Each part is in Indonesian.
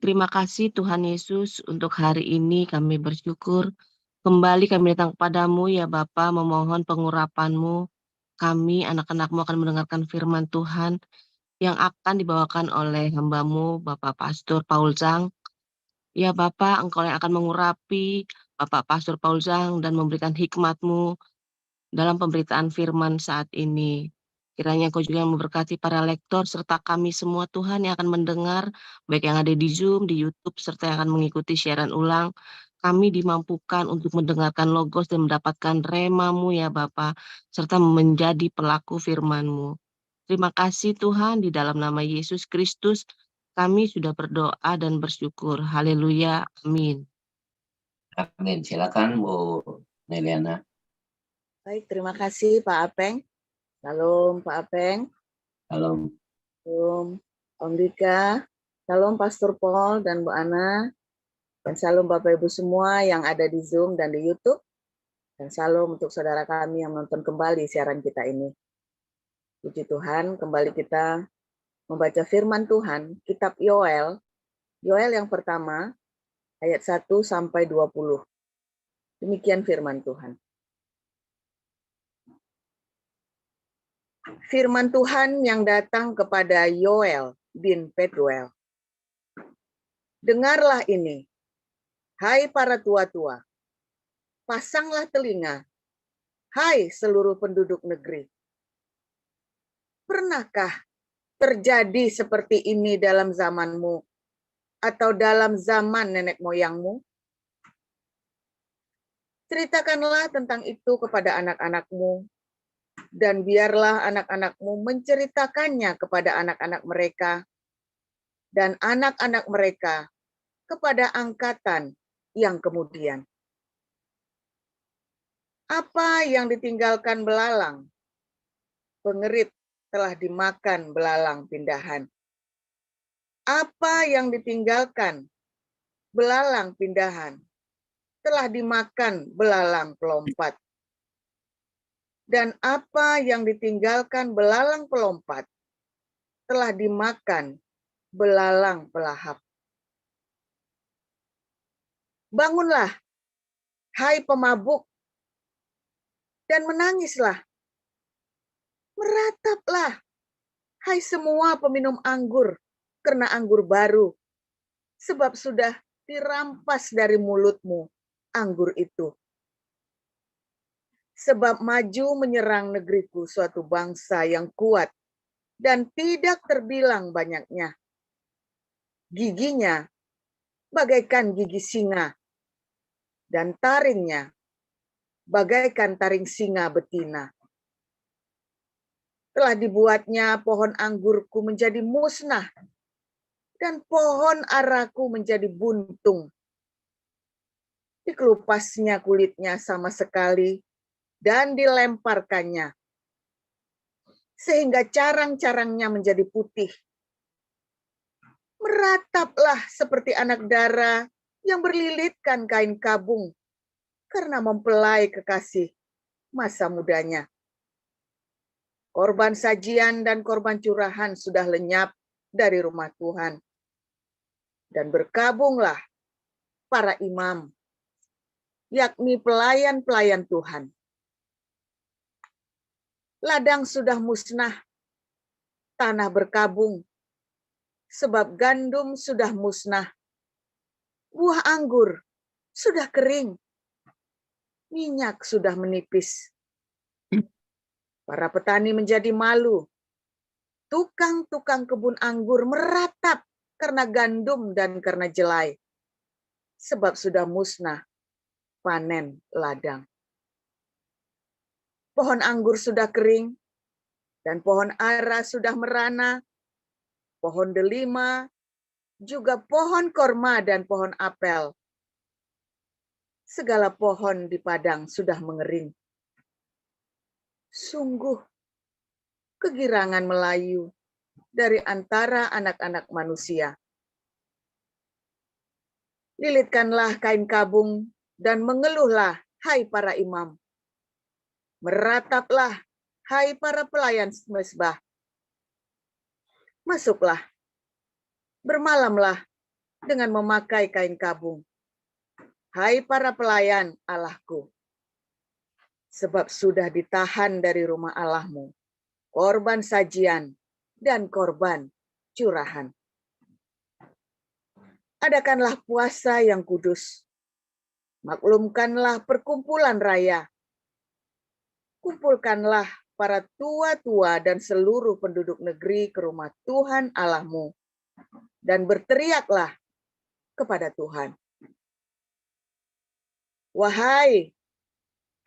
Terima kasih Tuhan Yesus untuk hari ini kami bersyukur. Kembali kami datang kepadamu ya Bapa memohon pengurapan-Mu. Kami anak-anak-Mu akan mendengarkan firman Tuhan yang akan dibawakan oleh hamba-Mu Bapak Pastor Paul Zhang. Ya Bapa, Engkau yang akan mengurapi Bapak Pastor Paul Zhang dan memberikan hikmat-Mu dalam pemberitaan firman saat ini. Kiranya Engkau juga yang memberkati para lektor serta kami semua Tuhan yang akan mendengar, baik yang ada di Zoom, di YouTube, serta yang akan mengikuti siaran ulang. Kami dimampukan untuk mendengarkan logos dan mendapatkan rema-Mu ya Bapa, serta menjadi pelaku firman-Mu. Terima kasih Tuhan, di dalam nama Yesus Kristus, kami sudah berdoa dan bersyukur. Haleluya, amin. Amin. Silakan Bu Neliana. Baik, terima kasih Pak Apeng. Salam Pak Apeng. Salam. Salam Om Dika. Salam Pastor Paul dan Bu Ana. Dan salam Bapak Ibu semua yang ada di Zoom dan di YouTube. Dan salam untuk saudara kami yang menonton kembali siaran kita ini. Puji Tuhan, kembali kita membaca firman Tuhan, kitab Yoel. Yoel yang pertama, ayat 1 sampai 20. Demikian firman Tuhan. Firman Tuhan yang datang kepada Yoel bin Petuel. Dengarlah ini, hai para tua-tua, pasanglah telinga, hai seluruh penduduk negeri. Pernahkah terjadi seperti ini dalam zamanmu atau dalam zaman nenek moyangmu? Ceritakanlah tentang itu kepada anak-anakmu, dan biarlah anak-anakmu menceritakannya kepada anak-anak mereka, dan anak-anak mereka kepada angkatan yang kemudian. Apa yang ditinggalkan belalang, pengerit telah dimakan belalang pindahan. Apa yang ditinggalkan belalang pindahan, telah dimakan belalang pelompat. Dan apa yang ditinggalkan belalang pelompat, telah dimakan belalang pelahap. Bangunlah, hai pemabuk, dan menangislah. Merataplah, hai semua peminum anggur, karena anggur baru, sebab sudah dirampas dari mulutmu anggur itu. Sebab maju menyerang negeriku suatu bangsa yang kuat dan tidak terbilang banyaknya. Giginya bagaikan gigi singa, dan taringnya bagaikan taring singa betina. Telah dibuatnya pohon anggurku menjadi musnah, dan pohon araku menjadi buntung. Dikelupasnya kulitnya sama sekali, dan dilemparkannya, sehingga carang-carangnya menjadi putih. Merataplah seperti anak dara yang berlilitkan kain kabung, karena mempelai kekasih masa mudanya. Korban sajian dan korban curahan sudah lenyap dari rumah Tuhan. Dan berkabunglah para imam, yakni pelayan-pelayan Tuhan. Ladang sudah musnah, tanah berkabung, sebab gandum sudah musnah. Buah anggur sudah kering, minyak sudah menipis. Para petani menjadi malu. Tukang-tukang kebun anggur meratap karena gandum dan karena jelai, sebab sudah musnah panen ladang. Pohon anggur sudah kering, dan pohon ara sudah merana, pohon delima, juga pohon korma dan pohon apel. Segala pohon di padang sudah mengering. Sungguh, kegirangan melayu dari antara anak-anak manusia. Lilitkanlah kain kabung dan mengeluhlah, hai para imam. Merataplah, hai para pelayan mezbah. Masuklah, bermalamlah, dengan memakai kain kabung. Hai para pelayan Allahku, sebab sudah ditahan dari rumah Allahmu korban sajian dan korban curahan. Adakanlah puasa yang kudus, maklumkanlah perkumpulan raya, kumpulkanlah para tua-tua dan seluruh penduduk negeri ke rumah Tuhan Allahmu, dan berteriaklah kepada Tuhan. Wahai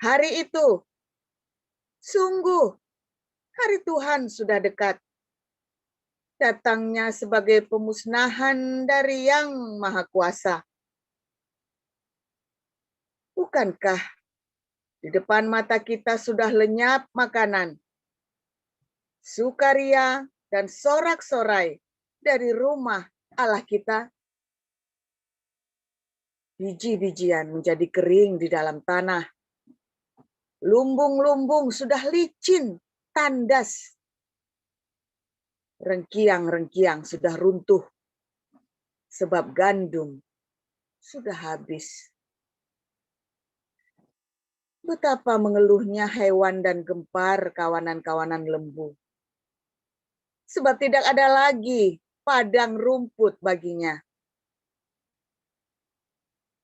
hari itu, sungguh hari Tuhan sudah dekat, datangnya sebagai pemusnahan dari Yang Maha Kuasa. Bukankah di depan mata kita sudah lenyap makanan, sukaria, dan sorak-sorai dari rumah Allah kita? Biji-bijian menjadi kering di dalam tanah. Lumbung-lumbung sudah licin, tandas. Rengkiang-rengkiang sudah runtuh, sebab gandum sudah habis. Betapa mengeluhnya hewan dan gempar kawanan-kawanan lembu. Sebab tidak ada lagi padang rumput baginya.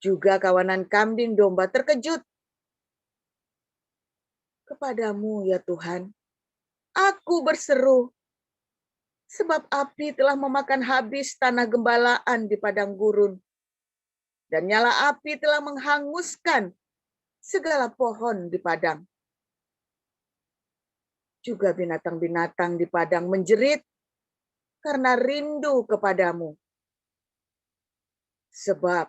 Juga kawanan kambing domba terkejut. Kepadamu ya Tuhan, aku berseru, sebab api telah memakan habis tanah gembalaan di padang gurun, dan nyala api telah menghanguskan segala pohon di padang. Juga binatang-binatang di padang menjerit karena rindu kepadamu. Sebab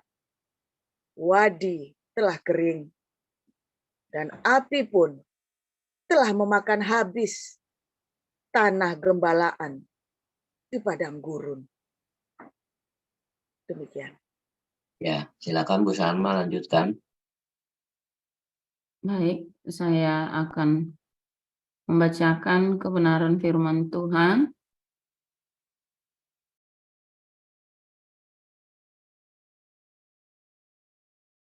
wadi telah kering, dan api pun telah memakan habis tanah gembalaan di padang gurun. Demikian. Ya, silakan Bu Salma lanjutkan. Baik, saya akan membacakan kebenaran firman Tuhan.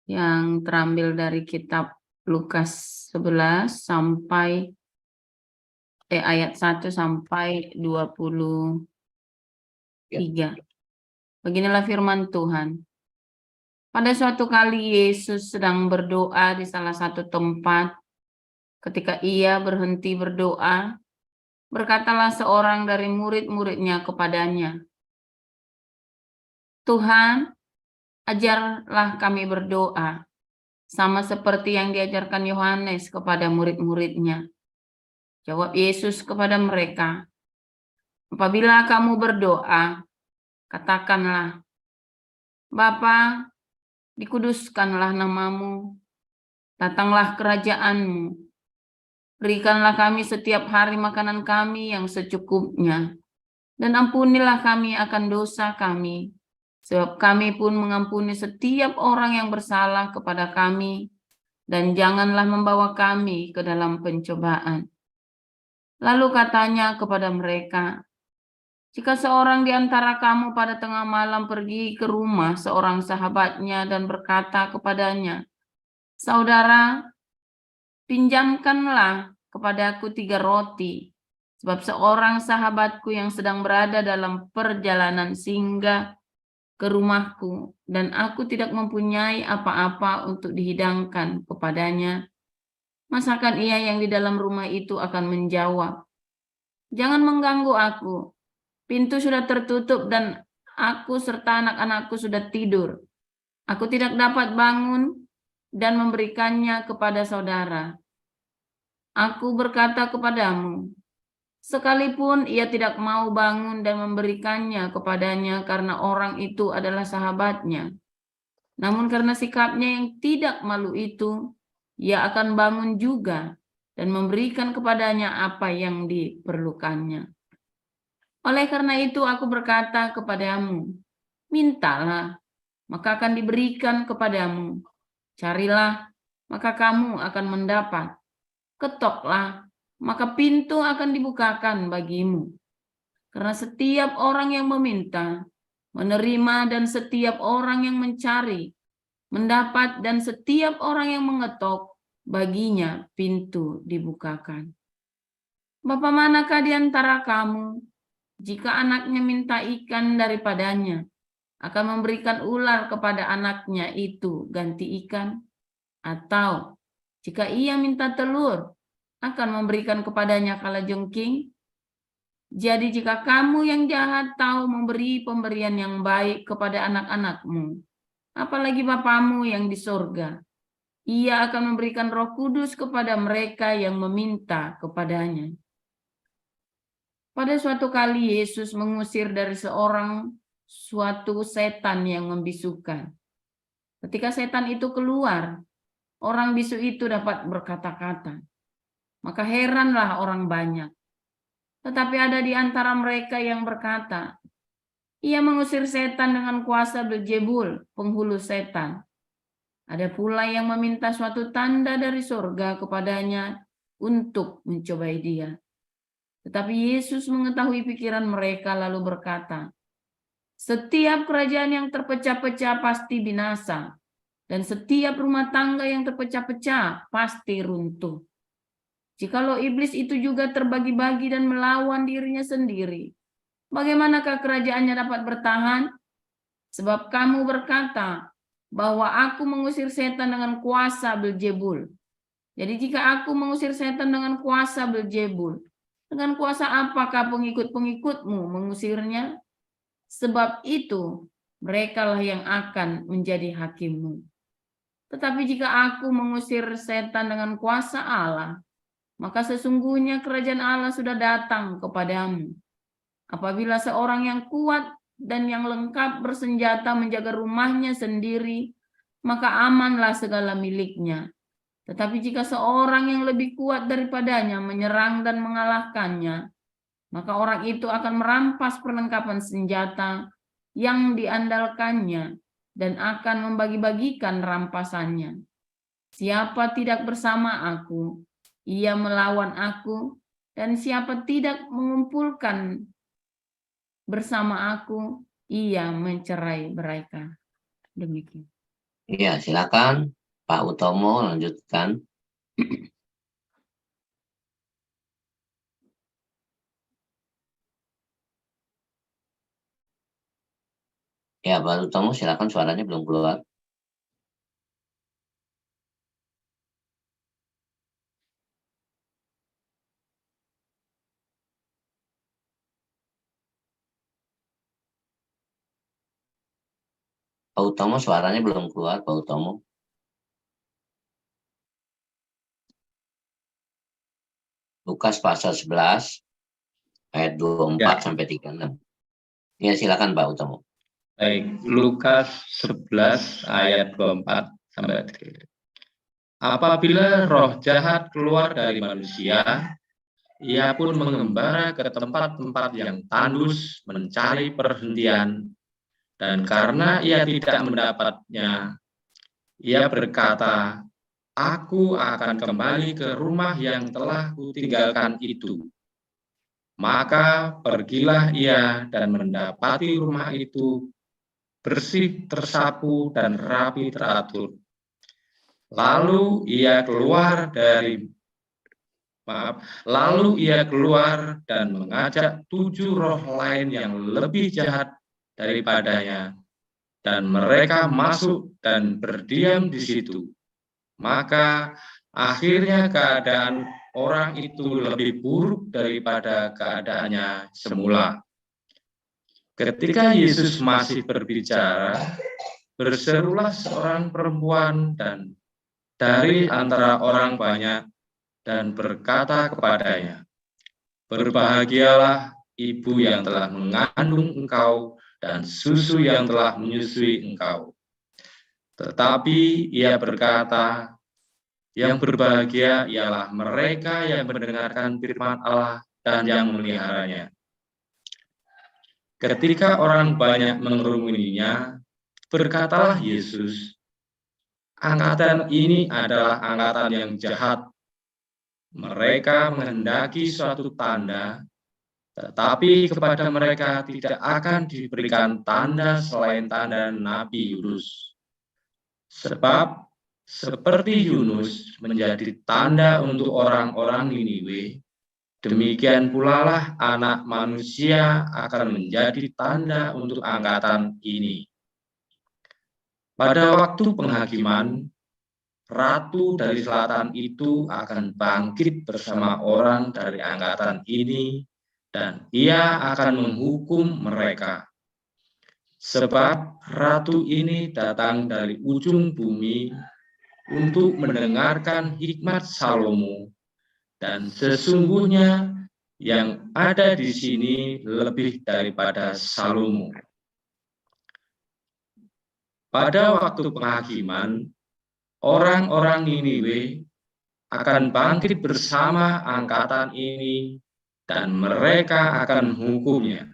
Yang terambil dari kitab Lukas 11 sampai ayat 1 sampai 23. Beginilah firman Tuhan. Pada suatu kali Yesus sedang berdoa di salah satu tempat. Ketika ia berhenti berdoa, berkatalah seorang dari murid-muridnya kepadanya, Tuhan, ajarlah kami berdoa, sama seperti yang diajarkan Yohanes kepada murid-muridnya. Jawab Yesus kepada mereka, apabila kamu berdoa, katakanlah, Bapa, dikuduskanlah namamu, datanglah kerajaanmu, berikanlah kami setiap hari makanan kami yang secukupnya, dan ampunilah kami akan dosa kami, sebab kami pun mengampuni setiap orang yang bersalah kepada kami, dan janganlah membawa kami ke dalam pencobaan. Lalu katanya kepada mereka, jika seorang di antara kamu pada tengah malam pergi ke rumah seorang sahabatnya dan berkata kepadanya, Saudara, pinjamkanlah kepadaku 3 roti, sebab seorang sahabatku yang sedang berada dalam perjalanan singgah ke rumahku, dan aku tidak mempunyai apa-apa untuk dihidangkan kepadanya. Masakan ia yang di dalam rumah itu akan menjawab, jangan mengganggu aku, pintu sudah tertutup dan aku serta anak-anakku sudah tidur. Aku tidak dapat bangun dan memberikannya kepada saudara. Aku berkata kepadamu, sekalipun ia tidak mau bangun dan memberikannya kepadanya karena orang itu adalah sahabatnya, namun karena sikapnya yang tidak malu itu, ia akan bangun juga dan memberikan kepadanya apa yang diperlukannya. Oleh karena itu aku berkata kepadamu, mintalah, maka akan diberikan kepadamu. Carilah, maka kamu akan mendapat. Ketoklah, maka pintu akan dibukakan bagimu. Karena setiap orang yang meminta, menerima dan setiap orang yang mencari, mendapat dan setiap orang yang mengetok, baginya pintu dibukakan. Bapa manakah di antara kamu, jika anaknya minta ikan daripadanya, akan memberikan ular kepada anaknya itu ganti ikan? Atau jika ia minta telur, akan memberikan kepadanya kalajengking? Jadi jika kamu yang jahat tahu memberi pemberian yang baik kepada anak-anakmu, apalagi Bapamu yang di surga, ia akan memberikan Roh Kudus kepada mereka yang meminta kepadanya. Pada suatu kali Yesus mengusir dari suatu setan yang membisukan. Ketika setan itu keluar, orang bisu itu dapat berkata-kata. Maka heranlah orang banyak. Tetapi ada di antara mereka yang berkata, ia mengusir setan dengan kuasa Beelzebul, penghulu setan. Ada pula yang meminta suatu tanda dari surga kepadanya untuk mencobai dia. Tetapi Yesus mengetahui pikiran mereka lalu berkata, setiap kerajaan yang terpecah-pecah pasti binasa, dan setiap rumah tangga yang terpecah-pecah pasti runtuh. Jikalau iblis itu juga terbagi-bagi dan melawan dirinya sendiri, bagaimanakah kerajaannya dapat bertahan? Sebab kamu berkata bahwa aku mengusir setan dengan kuasa Beelzebul. Jadi jika aku mengusir setan dengan kuasa Beelzebul, dengan kuasa apakah pengikut-pengikutmu mengusirnya? Sebab itu merekalah yang akan menjadi hakimmu. Tetapi jika aku mengusir setan dengan kuasa Allah, maka sesungguhnya kerajaan Allah sudah datang kepadamu. Apabila seorang yang kuat dan yang lengkap bersenjata menjaga rumahnya sendiri, maka amanlah segala miliknya. Tetapi jika seorang yang lebih kuat daripadanya menyerang dan mengalahkannya, maka orang itu akan merampas perlengkapan senjata yang diandalkannya dan akan membagi-bagikan rampasannya. Siapa tidak bersama aku, ia melawan aku, dan siapa tidak mengumpulkan bersama aku, ia mencerai-beraikan. Demikian. Iya, silakan Pak Utomo lanjutkan. Ya, Pak Utomo silakan, suaranya belum keluar. Pak Utomo suaranya belum keluar, Pak Utomo. Lukas pasal 11 ayat 24 sampai 36. Ya, silakan Pak Utomo. Baik, Lukas 11 ayat 24 sampai 36. Apabila roh jahat keluar dari manusia, ia pun mengembara ke tempat-tempat yang tandus mencari perhentian, dan karena ia tidak mendapatnya, ia berkata, aku akan kembali ke rumah yang telah kutinggalkan itu. Maka pergilah ia dan mendapati rumah itu bersih, tersapu, dan rapi teratur. Lalu ia keluar dan mengajak 7 roh lain yang lebih jahat daripadanya, dan mereka masuk dan berdiam di situ. Maka akhirnya keadaan orang itu lebih buruk daripada keadaannya semula. Ketika Yesus masih berbicara, berserulah seorang perempuan dan dari antara orang banyak dan berkata kepadanya, berbahagialah ibu yang telah mengandung engkau dan susu yang telah menyusui engkau. Tetapi ia berkata, yang berbahagia ialah mereka yang mendengarkan firman Allah dan yang memeliharanya. Ketika orang banyak mengerumuninya, berkatalah Yesus, angkatan ini adalah angkatan yang jahat. Mereka menghendaki suatu tanda, Tetapi kepada mereka tidak akan diberikan tanda selain tanda Nabi Yunus. Sebab seperti Yunus menjadi tanda untuk orang-orang Niniwe, demikian pula lah Anak Manusia akan menjadi tanda untuk angkatan ini. Pada waktu penghakiman, Ratu dari Selatan itu akan bangkit bersama orang dari angkatan ini, dan ia akan menghukum mereka. Sebab Ratu ini datang dari ujung bumi untuk mendengarkan hikmat Salomo, dan sesungguhnya yang ada di sini lebih daripada Salomo. Pada waktu penghakiman, orang-orang Niniwe akan bangkit bersama angkatan ini, dan mereka akan menghukumnya.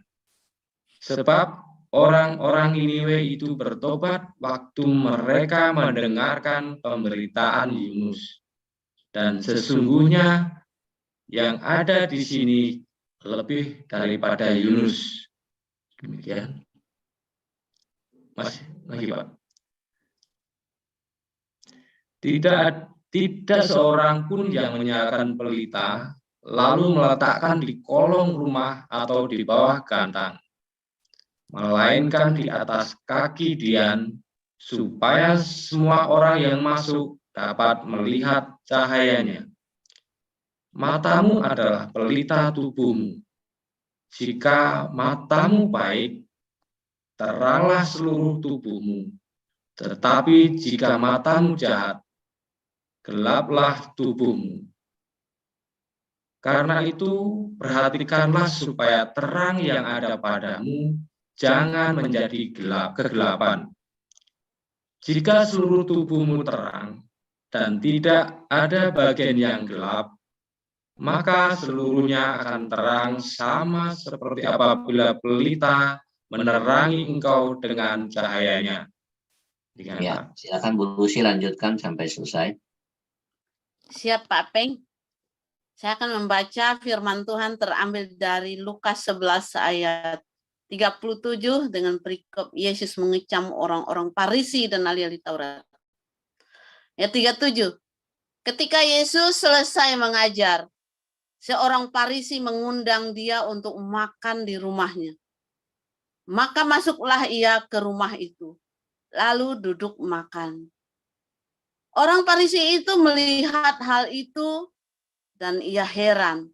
Sebab orang-orang Niniwe itu bertobat waktu mereka mendengarkan pemberitaan Yunus. Dan sesungguhnya yang ada di sini lebih daripada Yunus. Demikian. Masih lagi, Pak. Tidak seorang pun yang menyalakan pelita lalu meletakkan di kolong rumah atau di bawah gantang, melainkan di atas kaki dian, supaya semua orang yang masuk dapat melihat cahayanya. Matamu adalah pelita tubuhmu. Jika matamu baik, teranglah seluruh tubuhmu. Tetapi jika matamu jahat, gelaplah tubuhmu. Karena itu, perhatikanlah supaya terang yang ada padamu jangan menjadi kegelapan. Jika seluruh tubuhmu terang dan tidak ada bagian yang gelap, maka seluruhnya akan terang sama seperti apabila pelita menerangi engkau dengan cahayanya. Ya, silakan Bu Lucy lanjutkan sampai selesai. Siap Pak Peng. Saya akan membaca firman Tuhan terambil dari Lukas 11 ayat 37 dengan perikop Yesus mengecam orang-orang Farisi dan ahli-ahli Taurat. Ayat 37. Ketika Yesus selesai mengajar, seorang Farisi mengundang dia untuk makan di rumahnya. Maka masuklah ia ke rumah itu, lalu duduk makan. Orang Farisi itu melihat hal itu dan ia heran.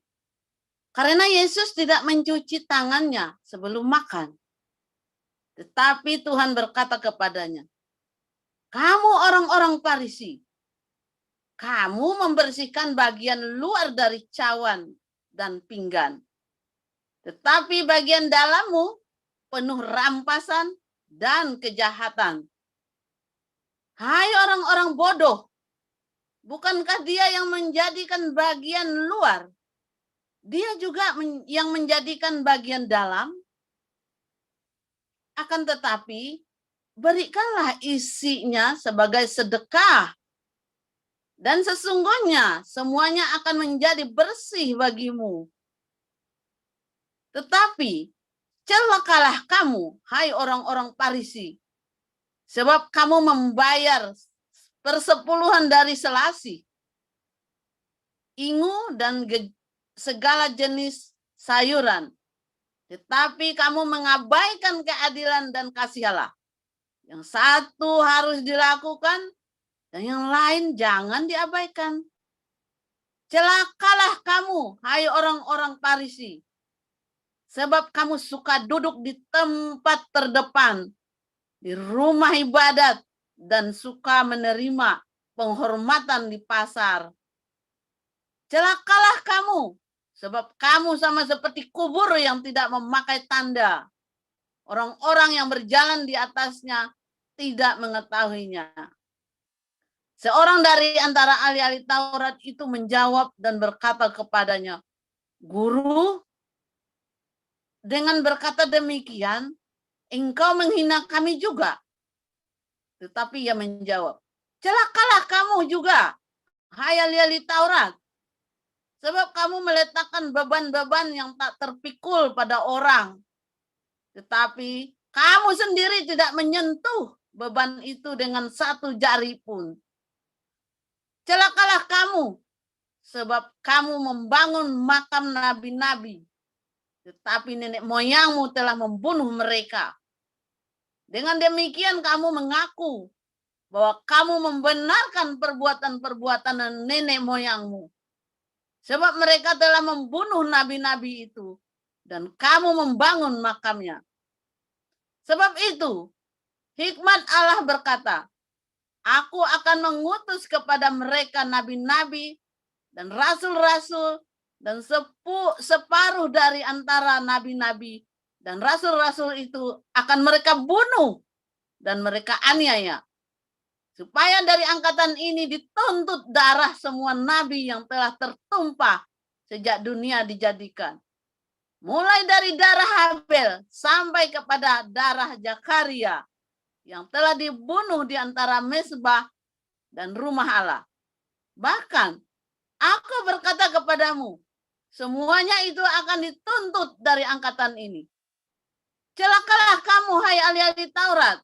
Karena Yesus tidak mencuci tangannya sebelum makan. Tetapi Tuhan berkata kepadanya, "Kamu orang-orang Farisi, kamu membersihkan bagian luar dari cawan dan pinggan. Tetapi bagian dalammu penuh rampasan dan kejahatan. Hai orang-orang bodoh, bukankah dia yang menjadikan bagian luar? Dia juga yang menjadikan bagian dalam? Akan tetapi, berikanlah isinya sebagai sedekah. Dan sesungguhnya semuanya akan menjadi bersih bagimu. Tetapi, celakalah kamu, hai orang-orang Farisi, sebab kamu membayar 10% dari selasih, ingu dan segala jenis sayuran. Tetapi kamu mengabaikan keadilan dan kasih Allah. Yang satu harus dilakukan, dan yang lain jangan diabaikan. Celakalah kamu, hai orang-orang Farisi, sebab kamu suka duduk di tempat terdepan, di rumah ibadat, dan suka menerima penghormatan di pasar. Celakalah kamu, sebab kamu sama seperti kubur yang tidak memakai tanda. Orang-orang yang berjalan di atasnya tidak mengetahuinya. Seorang dari antara ahli-ahli Taurat itu menjawab dan berkata kepadanya, "Guru, dengan berkata demikian, engkau menghina kami juga." Tetapi ia menjawab, "Celakalah kamu juga, hai ahli-ahli Taurat, Sebab kamu meletakkan beban-beban yang tak terpikul pada orang. Tetapi kamu sendiri tidak menyentuh beban itu dengan satu jari pun. Celakalah kamu, sebab kamu membangun makam nabi-nabi. Tetapi nenek moyangmu telah membunuh mereka. Dengan demikian kamu mengaku bahwa kamu membenarkan perbuatan-perbuatan nenek moyangmu. Sebab mereka telah membunuh nabi-nabi itu. Dan kamu membangun makamnya. Sebab itu, hikmat Allah berkata, Aku akan mengutus kepada mereka nabi-nabi dan rasul-rasul dan separuh dari antara nabi-nabi dan rasul-rasul itu akan mereka bunuh dan mereka aniaya. Supaya dari angkatan ini dituntut darah semua nabi yang telah tertumpah sejak dunia dijadikan. Mulai dari darah Habel sampai kepada darah Zakaria yang telah dibunuh di antara mezbah dan rumah Allah. Bahkan aku berkata kepadamu, semuanya itu akan dituntut dari angkatan ini. Celakalah kamu, hai ahli-ahli Taurat,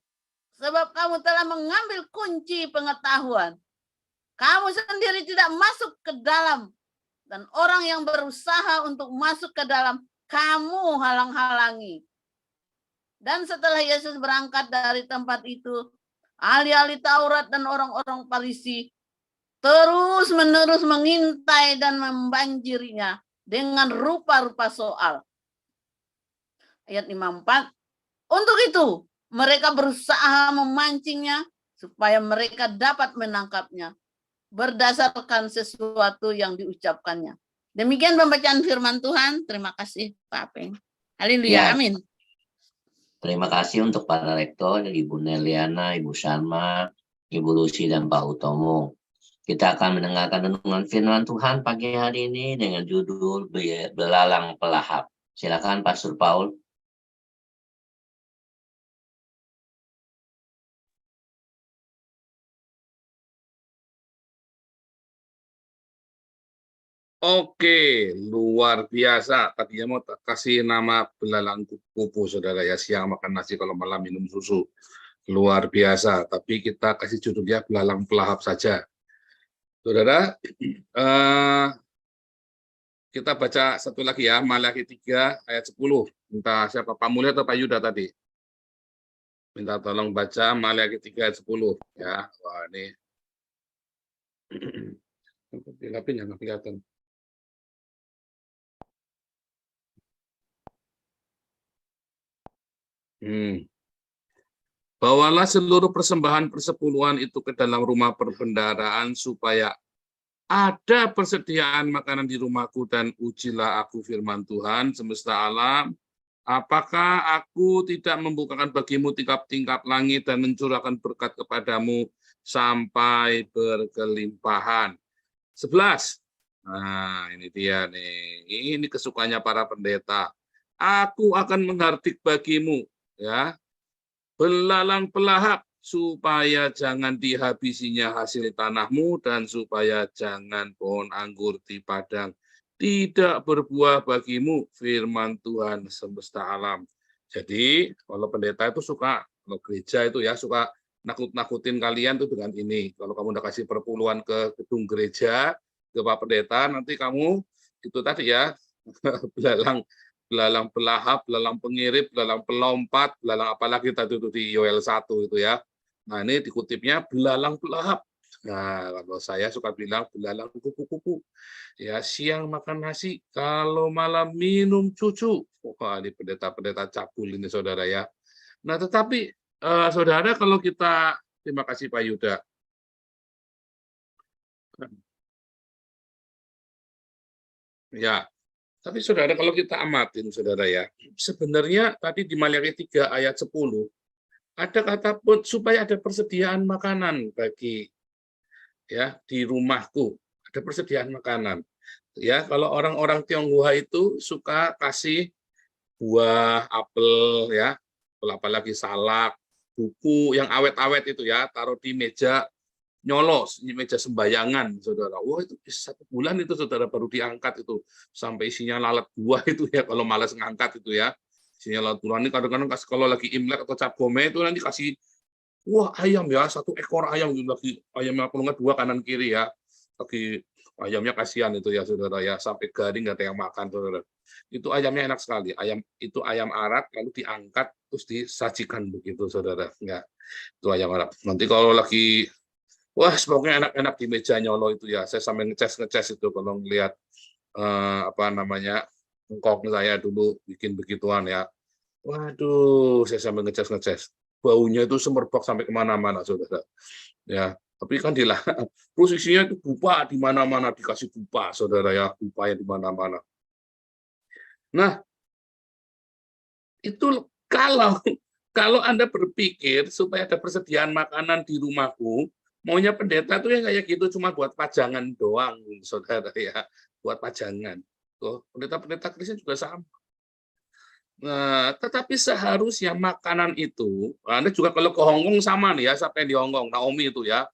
sebab kamu telah mengambil kunci pengetahuan. Kamu sendiri tidak masuk ke dalam, dan orang yang berusaha untuk masuk ke dalam, kamu halang-halangi. Dan setelah Yesus berangkat dari tempat itu, ahli-ahli Taurat dan orang-orang Farisi terus-menerus mengintai dan membanjirinya dengan rupa-rupa soal. Ayat 54. Untuk itu, mereka berusaha memancingnya supaya mereka dapat menangkapnya berdasarkan sesuatu yang diucapkannya. Demikian pembacaan firman Tuhan. Terima kasih, Pak Apeng. Haleluya, Ya. amin. Terima kasih untuk para rektor, Ibu Neliana, Ibu Sharma, Ibu Lucy, dan Pak Utomo. Kita akan mendengarkan renungan firman Tuhan pagi hari ini dengan judul Belalang Pelahap. Silakan Pastor Paul. Oke, luar biasa. Tadinya mau kasih nama belalang kupu, saudara ya. Siang makan nasi, kalau malam minum susu. Luar biasa. Tapi kita kasih judulnya belalang pelahap saja. Saudara, kita baca satu lagi ya, Maliaki 3 ayat 10. Minta siapa, Pak Mulya atau Pak Yuda tadi? Minta tolong baca Maliaki 3 ayat 10. Ya, wah ini. Dilapin ya, nggak kelihatan. Bawalah seluruh persembahan persepuluhan itu ke dalam rumah perbendaharaan supaya ada persediaan makanan di rumahku, dan ujilah aku firman Tuhan semesta alam. Apakah aku tidak membukakan bagimu tingkap-tingkap langit dan mencurahkan berkat kepadamu sampai berkelimpahan? 11. Nah, ini dia nih. Ini kesukaannya para pendeta. Aku akan menghardik bagimu, ya, belalang pelahap, supaya jangan dihabisinya hasil tanahmu, dan supaya jangan pohon anggur di padang tidak berbuah bagimu, firman Tuhan semesta alam. Jadi kalau pendeta itu suka, kalau gereja itu ya suka nakut-nakutin kalian tuh dengan ini. Kalau kamu udah kasih perpuluhan ke gedung gereja, ke Pak Pendeta, nanti kamu itu tadi ya, belalang pelahap, belalang pengirip, belalang pelompat, belalang apalagi tadi itu di Yoel 1 itu ya. Nah ini dikutipnya belalang pelahap. Nah kalau saya suka bilang belalang kupu-kupu. Ya siang makan nasi, kalau malam minum susu. Wah ini pendeta-pendeta cabul ini saudara ya. Nah tetapi saudara kalau kita, terima kasih Pak Yuda. Ya. Tapi saudara kalau kita amatin saudara ya, sebenarnya tadi di Maliaki 3 ayat 10 ada kata supaya ada persediaan makanan bagi ya di rumahku, ada persediaan makanan. Ya, kalau orang-orang Tionghoa itu suka kasih buah, apel ya, apalagi salak, buku yang awet-awet itu ya, taruh di meja nyolos meja sembayangan, saudara. Wah, itu 1 bulan itu, saudara, baru diangkat itu sampai isinya lalat buah itu ya, kalau malas ngangkat itu ya. Isinya lalat buah ini kadang-kadang kalau lagi Imlek atau Cap Gome itu nanti kasih, wah, ayam ya, 1 ekor ayam lagi, ayamnya kalau nggak 2 kanan kiri ya. Lagi ayamnya kasihan itu ya, saudara ya, sampai garing nggak ada yang makan, saudara. Itu ayamnya enak sekali. Ayam itu ayam Arab lalu diangkat terus disajikan begitu, saudara. Ya, itu ayam Arab. Nanti kalau lagi, wah, pokoknya enak-enak di meja nyolo itu ya. Saya sampai ngecas itu kalau ngelihat apa namanya, engkong saya dulu bikin begituan ya. Waduh, saya sampai ngecas. Baunya itu semerbak sampai kemana-mana, saudara. Ya, tapi kan posisinya itu dupa di mana-mana, dikasih dupa, saudara ya, dupa yang di mana-mana. Nah, itu kalau Anda berpikir supaya ada persediaan makanan di rumahku, maunya pendeta tuh yang kayak gitu cuma buat pajangan doang, saudara ya, buat pajangan. Tuh, pendeta-pendeta Kristen juga sama. Nah, tetapi seharusnya makanan itu, Anda juga kalau ke Hongkong sama nih ya, siapa yang di Hongkong, Naomi itu ya,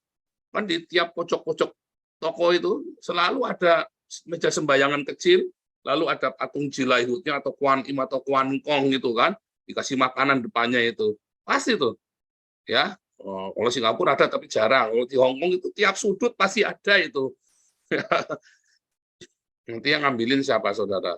kan di tiap pojok-pojok toko itu selalu ada meja sembayangan kecil, lalu ada patung Jilaihutnya atau Kuan Im atau Kuan Kong gitu kan, dikasih makanan depannya itu. Pasti tuh. Ya. Kalau Singapura ada tapi jarang. Kalau di Hong Kong itu tiap sudut pasti ada itu. Nanti yang ngambilin siapa, saudara?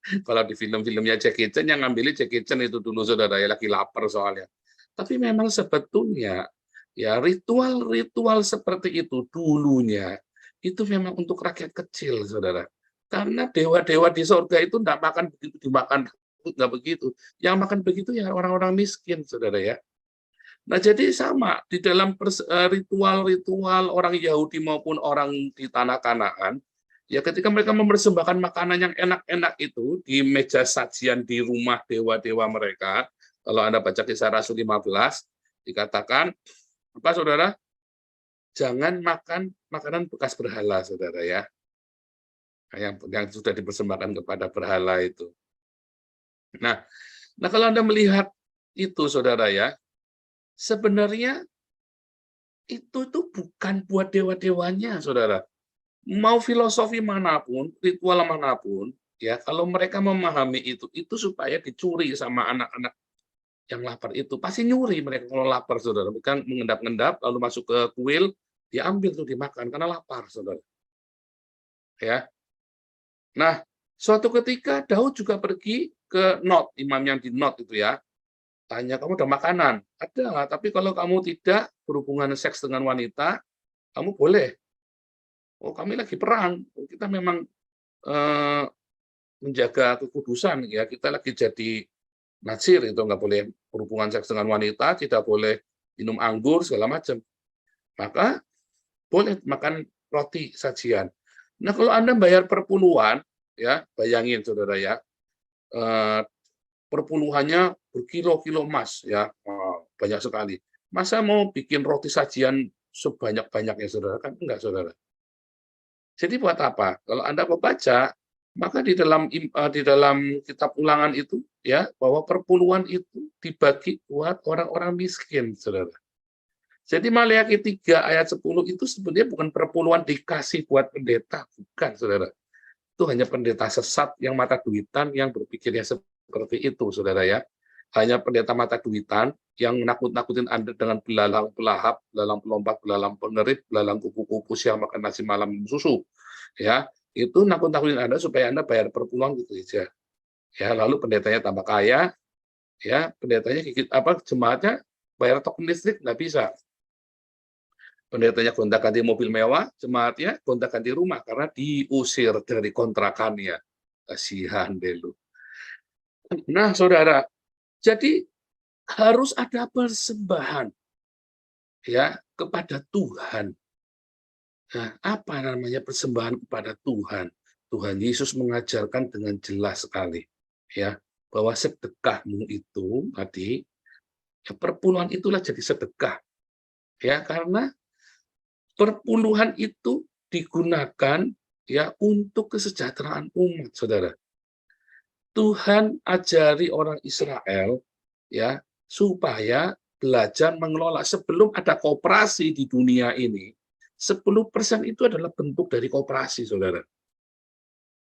Kalau di film-filmnya Jackie Chan, yang ngambilin Jackie Chan itu dulu, saudara, ya lagi lapar soalnya. Tapi memang sebetulnya ya ritual-ritual seperti itu dulunya itu memang untuk rakyat kecil, saudara. Karena dewa-dewa di surga itu enggak makan begitu dimakan, enggak begitu. Yang makan begitu ya orang-orang miskin, saudara ya. Nah, jadi sama di dalam ritual-ritual orang Yahudi maupun orang di tanah Kanaan, ya ketika mereka mempersembahkan makanan yang enak-enak itu di meja sajian di rumah dewa-dewa mereka, kalau Anda baca Kisah Rasul 15, dikatakan apa, saudara? Jangan makan makanan bekas berhala, saudara ya. Yang sudah dipersembahkan kepada berhala itu. Nah, kalau Anda melihat itu, saudara ya, sebenarnya itu bukan buat dewa-dewanya, saudara. Mau filosofi manapun, ritual manapun, ya kalau mereka memahami itu supaya dicuri sama anak-anak yang lapar itu. Pasti nyuri mereka kalau lapar, saudara. Mereka mengendap-endap lalu masuk ke kuil, diambil tuh dimakan karena lapar, saudara. Ya. Nah, suatu ketika Daud juga pergi ke Not, imam yang di Not itu ya. Tanya, kamu ada makanan? Ada, tapi kalau kamu tidak berhubungan seks dengan wanita, kamu boleh. Oh, kami lagi perang. Kita memang menjaga kekudusan ya. Kita lagi jadi Nazir, itu nggak boleh berhubungan seks dengan wanita, tidak boleh minum anggur segala macam. Maka boleh makan roti sajian. Nah, kalau Anda bayar perpuluhan, ya bayangin, saudara ya, perpuluhannya berkilo-kilo emas, ya banyak sekali. Masa mau bikin roti sajian sebanyak-banyaknya, saudara? Kan enggak, saudara. Jadi buat apa? Kalau Anda membaca, maka di dalam kitab Ulangan itu, ya, bahwa perpuluhan itu dibagi buat orang-orang miskin, saudara. Jadi Maleakhi 3 ayat 10 itu sebenarnya bukan perpuluhan dikasih buat pendeta, bukan, saudara. Itu hanya pendeta sesat yang mata duitan yang berpikirnya seperti itu, saudara ya. Hanya pendeta mata duitan yang nakut-nakutin Anda dengan belalang pelahap, belalang pelompat, belalang pengerit, belalang kupu-kupu siang makan nasi malam susu. Ya, itu nakut-nakutin Anda supaya Anda bayar perpuluhan gitu aja. Ya, lalu pendetanya tambah kaya, ya, pendetanya jemaatnya bayar token listrik nggak bisa. Pendetanya gonta-ganti mobil mewah, jemaatnya gonta-ganti rumah karena diusir dari kontrakannya. Kasihan deh lu. Nah, saudara, jadi harus ada persembahan ya kepada Tuhan. Nah, apa namanya persembahan kepada Tuhan? Tuhan Yesus mengajarkan dengan jelas sekali ya bahwa sedekahmu itu tadi ya, perpuluhan itulah jadi sedekah. Ya, karena perpuluhan itu digunakan ya untuk kesejahteraan umat, saudara. Tuhan ajari orang Israel ya supaya belajar mengelola. Sebelum ada koperasi di dunia ini, 10% itu adalah bentuk dari koperasi, saudara.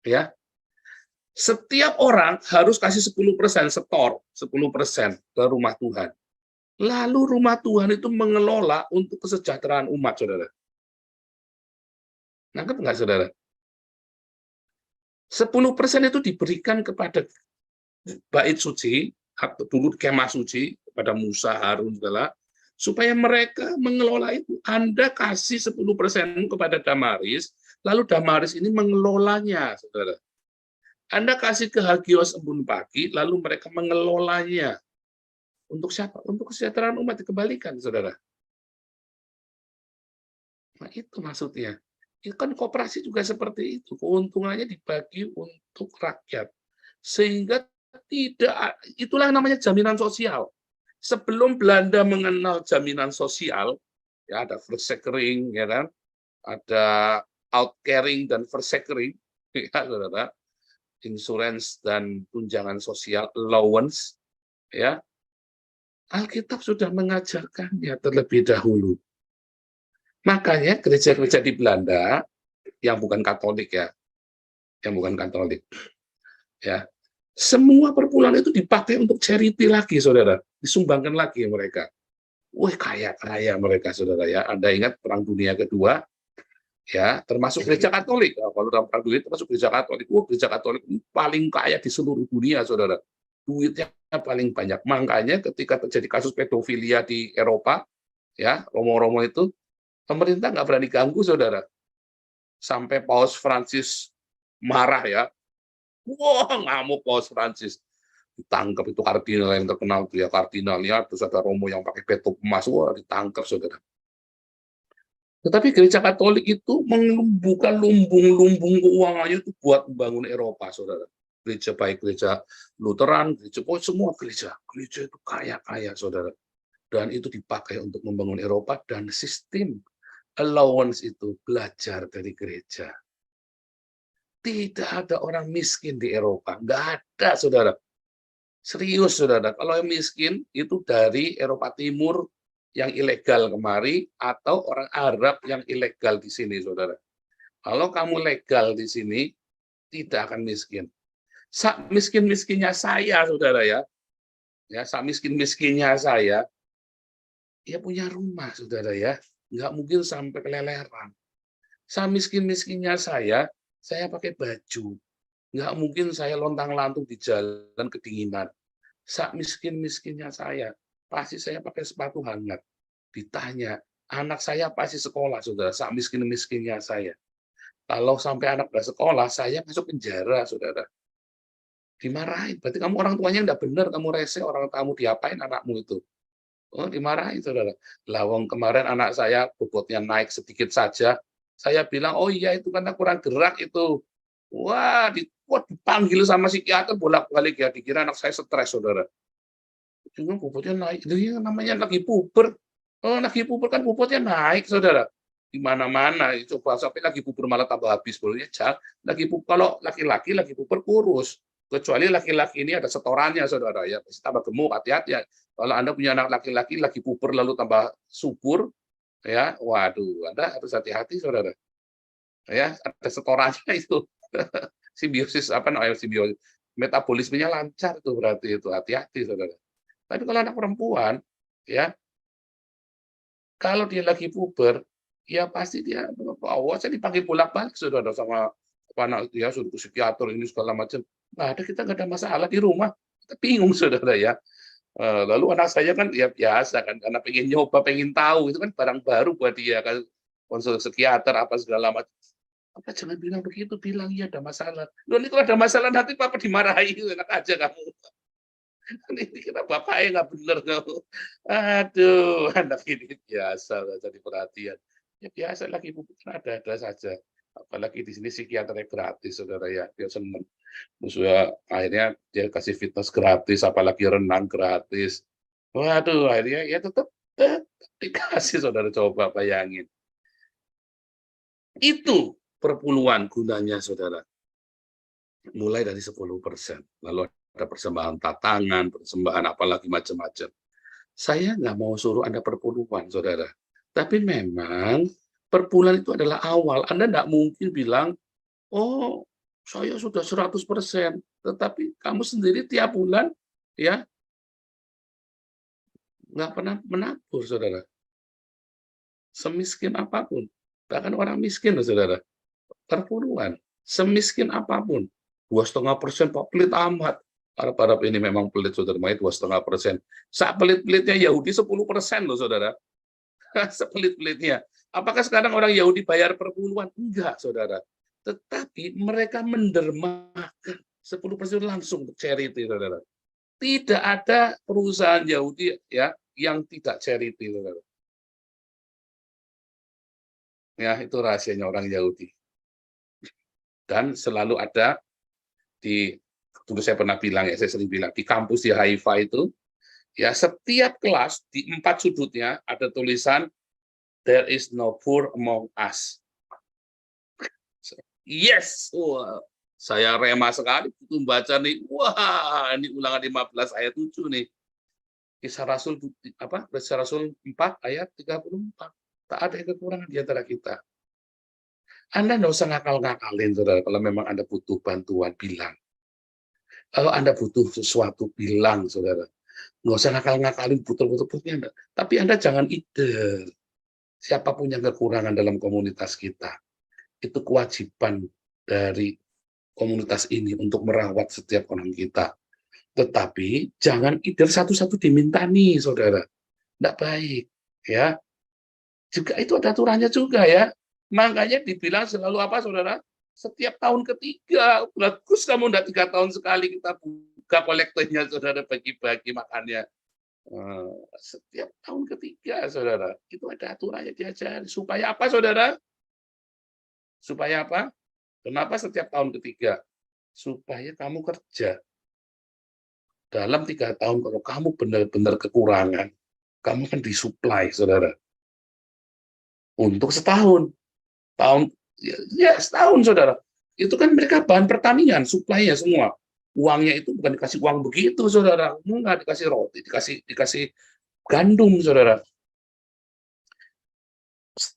Ya, setiap orang harus kasih 10%, setor 10% ke rumah Tuhan. Lalu rumah Tuhan itu mengelola untuk kesejahteraan umat, saudara. Nangkep nggak, saudara? 10% itu diberikan kepada bait suci, atau dulu kemah suci, kepada Musa, Harun, segala, supaya mereka mengelola itu. Anda kasih 10% kepada Damaris, lalu Damaris ini mengelolanya, saudara. Anda kasih ke Hagios Embun Pagi, lalu mereka mengelolanya. Untuk siapa? Untuk kesejahteraan umat dikembalikan, saudara. Nah, itu maksudnya. Itu kan koperasi juga seperti itu. Keuntungannya dibagi untuk rakyat. Sehingga tidak, itulah namanya jaminan sosial. Sebelum Belanda mengenal jaminan sosial, ya ada verzekering, ya kan? Ada outcaring dan verzekering, ya, saudara. Insurance dan tunjangan sosial, allowance, ya. Alkitab sudah mengajarkannya terlebih dahulu. Makanya gereja-gereja di Belanda yang bukan Katolik, ya, ya, semua perpuluhan itu dipakai untuk charity lagi, saudara, disumbangkan lagi mereka. Wah, kaya mereka, saudara, ya. Anda ingat Perang Dunia Kedua, ya, termasuk gereja Katolik. Nah, kalau dalam Perang Dunia termasuk gereja Katolik. Gereja Katolik paling kaya di seluruh dunia, saudara. Duitnya paling banyak. Makanya ketika terjadi kasus pedofilia di Eropa, ya, Romo-romo itu, pemerintah nggak berani ganggu, saudara. Sampai Paus Francis marah, ya. Wah, ngamuk Paus Francis. Ditangkap itu kardinal yang terkenal, ya, kardinalnya, terus ada Romo yang pakai peto emas, wah, ditangkap, saudara. Tetapi gereja Katolik itu membuka lumbung-lumbung keuangannya itu buat membangun Eropa, saudara. Gereja baik gereja Lutheran, gereja semua gereja itu kaya, saudara. Dan itu dipakai untuk membangun Eropa, dan sistem allowance itu belajar dari gereja. Tidak ada orang miskin di Eropa, nggak ada, saudara. Serius, saudara. Kalau yang miskin itu dari Eropa Timur yang ilegal kemari, atau orang Arab yang ilegal di sini, saudara. Kalau kamu legal di sini, tidak akan miskin. Sak miskin-miskinnya saya, saudara, ya, sak miskin-miskinnya saya, ya punya rumah, saudara, ya, nggak mungkin sampai keleleran. Sak miskin-miskinnya saya pakai baju, nggak mungkin saya lontang-lantung di jalan kedinginan. Sak miskin-miskinnya saya, pasti saya pakai sepatu hangat. Ditanya, anak saya pasti sekolah, saudara, sak miskin-miskinnya saya. Kalau sampai anak nggak sekolah, saya masuk penjara, saudara. Dimarahin, berarti kamu orang tuanya nggak benar, kamu rese, orang kamu diapain anakmu itu. Oh, dimarahin, saudara. Lawang kemarin anak saya bobotnya naik sedikit saja, saya bilang, oh iya itu karena kurang gerak itu. Wah, dipanggil sama psikiater bolak-balik, ya, dikira anak saya stres, saudara. Cuma bobotnya naik, itu namanya lagi puber. Oh, lagi puber kan bobotnya naik, saudara. Di mana-mana, coba sampai lagi puber malah tambah habis. Ya, lagi puber, kalau laki-laki lagi puber kurus. Kecuali laki-laki ini ada setorannya, saudara, ya, pasti tambah gemuk, hati-hati, ya. Kalau Anda punya anak laki-laki lagi puber lalu tambah subur, ya, waduh, Anda harus hati-hati, saudara. Ya, ada setorannya itu. Simbiosis, apa namanya, simbiosis. Metabolismenya lancar tuh, berarti itu, hati-hati, saudara. Tapi kalau anak perempuan, ya, kalau dia lagi puber, ya pasti dia, saya dipanggil bolak-balik, saudara, sama anak dia, suruh ke psikiater ini segala macam. Nah, kita nggak ada masalah di rumah, kita bingung, saudara, ya. Lalu anak saya kan ya biasa kan, karena pengen nyoba, pengen tahu, itu kan barang baru buat dia kan, konsul psikiater apa segala macam. Apa jangan bilang begitu, bilang iya ada masalah. Loh, ini kalau ada masalah nanti papa dimarahi, enak aja kamu. Ini kira bapaknya nggak bener kamu. Aduh, anak ini biasa jadi perhatian. Ya biasa lagi bukan ada saja. Apalagi di sini psikiaternya gratis, saudara, ya, dia seneng. Musuhnya akhirnya dia kasih fitness gratis, apalagi renang gratis. Waduh, akhirnya ya tetap dikasih, saudara, coba bayangin. Itu perpuluhan gunanya, saudara. Mulai dari 10%. Lalu ada persembahan tatangan, persembahan apalagi macam-macam. Saya nggak mau suruh Anda perpuluhan, saudara. Tapi memang perpuluhan itu adalah awal. Anda nggak mungkin bilang, oh, saya sudah 100%. Tetapi kamu sendiri tiap bulan, ya, nggak pernah menabur, saudara. Semiskin apapun. Bahkan orang miskin, saudara. Perpuluhan. Semiskin apapun. 2,5% Pak, pelit amat. Harap-harap ini memang pelit, saudara. 2,5%. Saat pelit-pelitnya Yahudi 10% loh, saudara. Sepelit-pelitnya. Apakah sekarang orang Yahudi bayar perpuluhan? Enggak, saudara. Tetapi mereka mendermakan 10% langsung untuk charity, saudara. Tidak ada perusahaan Yahudi ya yang tidak charity, saudara. Ya, itu rahasianya orang Yahudi. Dan selalu ada dulu saya pernah bilang, ya, saya sering bilang, di kampus di Haifa itu, ya, setiap kelas di 4 sudutnya ada tulisan "There is no poor among us." Yes, wah, saya rema sekali itu baca nih. Wah, ini ulangan 15 ayat 7 nih. Kisah Rasul 4 ayat 34. Tak ada yang kekurangan di antara kita. Anda nggak usah ngakal-ngakalin, saudara. Kalau memang Anda butuh bantuan, bilang. Kalau Anda butuh sesuatu, bilang, saudara. Nggak usah ngakal-ngakalin, butuh-butuh-butuhnya. Tapi Anda jangan ide. Siapapun yang kekurangan dalam komunitas kita, itu kewajiban dari komunitas ini untuk merawat setiap orang kita. Tetapi jangan ide satu-satu diminta nih, saudara. Tidak baik. Ya. Juga itu ada aturannya juga, ya. Makanya dibilang selalu apa, saudara? Setiap tahun ketiga, bagus kamu udah 3 tahun sekali kita buka kolektornya, saudara, bagi-bagi makannya. Setiap tahun ketiga, saudara, itu ada aturannya diajari. Supaya apa, saudara? Supaya apa? Kenapa setiap tahun ketiga? Supaya kamu kerja. Dalam 3 tahun, kalau kamu benar-benar kekurangan, kamu kan disuplai, saudara. Untuk setahun. Setahun, saudara. Itu kan mereka bahan pertanian, suplainya semua. Uangnya itu bukan dikasih uang begitu, saudara. Enggak dikasih roti, dikasih gandum, saudara.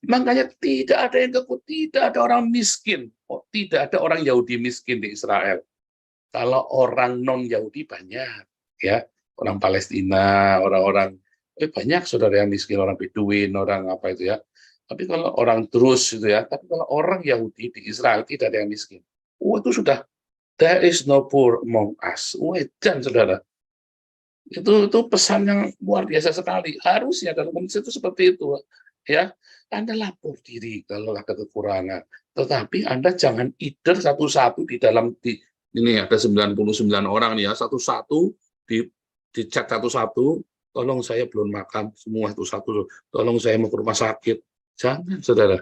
Makanya tidak ada orang miskin. Tidak ada orang Yahudi miskin di Israel. Kalau orang non-Yahudi banyak, ya. Orang Palestina, orang-orang banyak, saudara, yang miskin, orang Beduin, orang apa itu, ya. Tapi kalau orang Druze itu, ya, tapi kalau orang Yahudi di Israel tidak ada yang miskin. Itu sudah, there is no poor among us. Edan, saudara. Itu pesan yang luar biasa sekali. Harusnya dalam komunitas itu seperti itu, ya. Anda lapor diri kalau ada kekurangan. Tetapi Anda jangan ider satu-satu di dalam ini ada 99 orang nih, ya, satu-satu di chat satu-satu. Tolong saya belum makan, semua itu satu. Tolong saya mau ke rumah sakit. Jangan, saudara.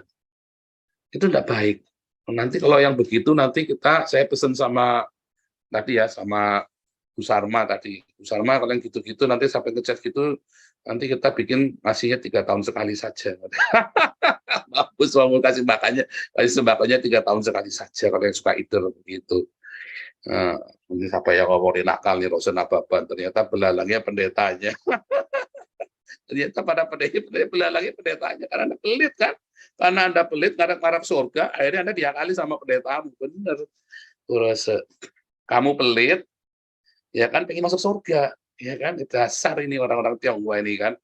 Itu tidak baik. Nanti kalau yang begitu, nanti saya pesan sama tadi, ya, sama Bu Sarma tadi. Bu Sarma kalau yang gitu-gitu nanti sampai ke chat gitu, nanti kita bikin ngasihnya 3 tahun sekali saja. Bagus, mau kasih sembakonya 3 tahun sekali saja kalau yang suka ider begitu. Ini siapa yang ngomongin nakal nih, Rosen Ababan, ternyata belalangnya pendetanya. Ternyata pada belalangnya pendetanya, karena Anda pelit, kan? Karena Anda pelit, ngarep surga, akhirnya Anda diakali sama pendetamu. Benar. Terus kamu pelit, ya kan, pengen masuk surga, ya kan? Dasar ini orang-orang Tionghoa ini, kan?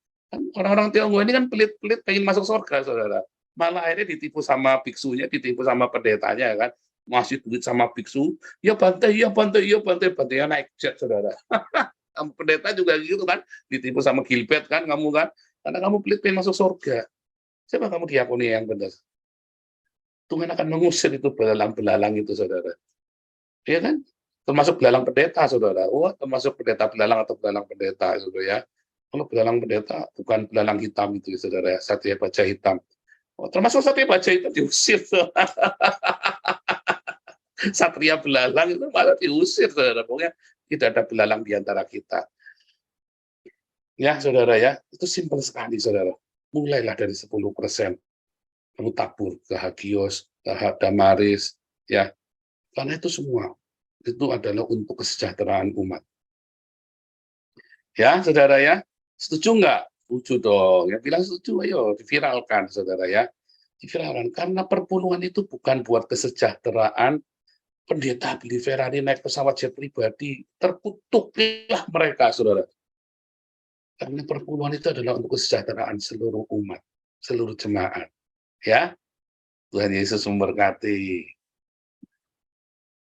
Orang-orang Tionghoa ini kan pelit-pelit pengen masuk surga, saudara. Malah akhirnya ditipu sama biksunya, ditipu sama pendetanya, kan? Masih duit sama biksu, ya bantai, bantainya naik jet, saudara. Pendeta juga gitu, kan, ditipu sama Gilbert, kan, kamu, kan, karena kamu pelit pengen masuk surga. Siapa kamu diakoni yang benar? Tuhan akan mengusir itu belalang-belalang itu, saudara. Ya kan? Termasuk belalang pendeta, saudara. Termasuk pendeta belalang atau belalang pendeta, saudara, ya. Kalau belalang pendeta bukan belalang hitam itu, saudara, satria baja hitam. Termasuk satria baja hitam diusir. Satria belalang itu malah diusir, saudara. Pokoknya tidak ada belalang di antara kita. Ya, saudara, ya. Itu simpel sekali, saudara. Mulailah dari 10%. Kamu tabur ke Hagios, ke Damaris, ya. Karena itu semua itu adalah untuk kesejahteraan umat. Ya, saudara, ya. Setuju nggak? Setuju dong. Yang bilang setuju, ayo diviralkan, saudara ya. Diviralkan. Karena perpuluhan itu bukan buat kesejahteraan. Pendeta beli Ferrari, naik pesawat jet pribadi, terkutuklah mereka, saudara. Karena perpuluhan itu adalah untuk kesejahteraan seluruh umat, seluruh jemaat. Ya, Tuhan Yesus memberkati.